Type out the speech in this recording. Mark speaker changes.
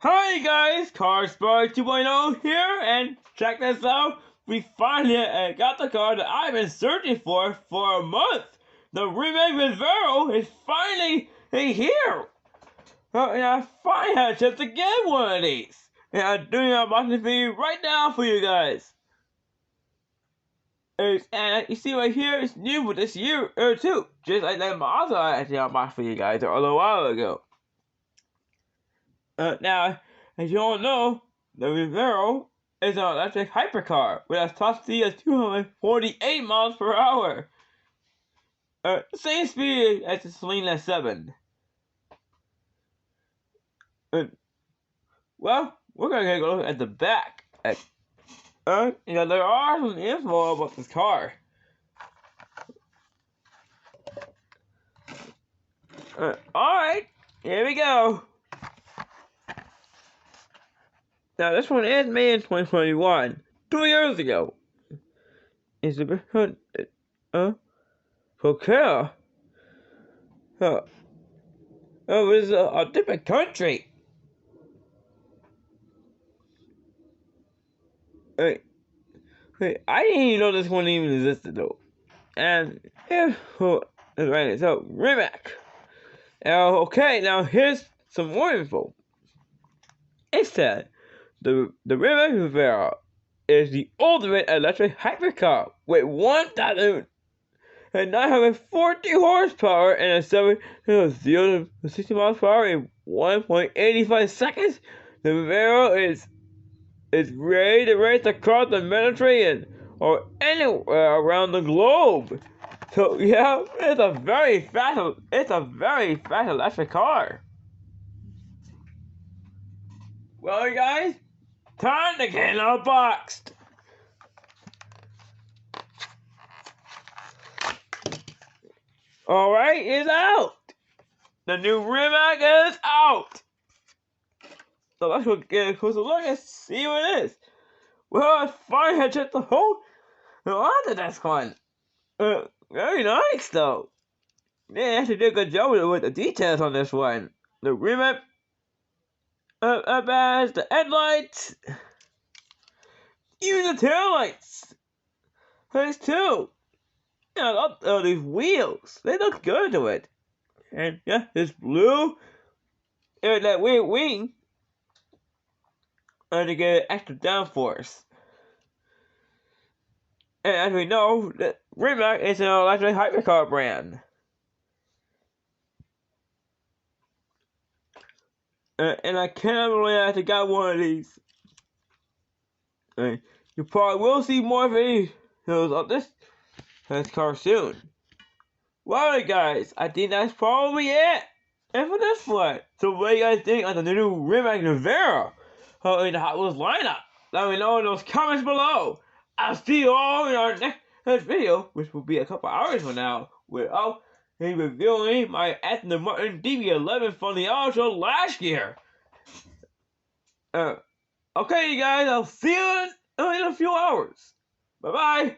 Speaker 1: Hi guys, Car Spy 2.0 here, and check this out. We finally got the car that I've been searching for a month. The Rimac Nevera is finally here. And I finally had a chance to get one of these. And I'm doing an unboxing video right now for you guys. And you see right here, it's new for this year or two. Just like that model I actually unboxed for you guys a little while ago. Now, as you all know, the Nevera is an electric hypercar with a top speed of 248 miles per hour. Same speed as the Selena 7. Well, we're gonna take a look at the back. There are some info about this car. Alright, here we go. Now, this one is made in 2021, 2 years ago. It's a bit, Procure. It's a different country. I didn't even know this one even existed, though. And, yeah, right, so, Rimac. Okay, now here's some more info. It said, the Rimac Nevera is the ultimate electric hypercar with 1,940 horsepower and a 0 to 60 miles per hour in 1.85 seconds. The Nevera is ready to race across the Mediterranean or anywhere around the globe. So yeah, it's a very fast electric car. Well, you guys, time to get unboxed. Alright, it's out. The new Rimac is out. So let's go get a closer look and see what it is. Well, I finally had checked the whole onto this one. Very nice though. They actually did a good job with the details on this one. The Rimac badge, the headlights, even the taillights. These too. Yeah, these wheels, they look good to it. And yeah, this blue, and that weird wing, to get extra downforce. And as we know, the Rimac is an electric hypercar brand. And I can't believe I actually got one of these. You probably will see more videos of this car soon. Well, guys, I think that's probably it. And for this one, so what do you guys think on the new Rimac Nevera in the Hot Wheels lineup? Let me know in those comments below. I'll see you all in our next video, which will be a couple hours from now, where I'll be reviewing my Aston Martin DB11 from the auto show last year. Okay, you guys, I'll see you in a few hours. Bye-bye.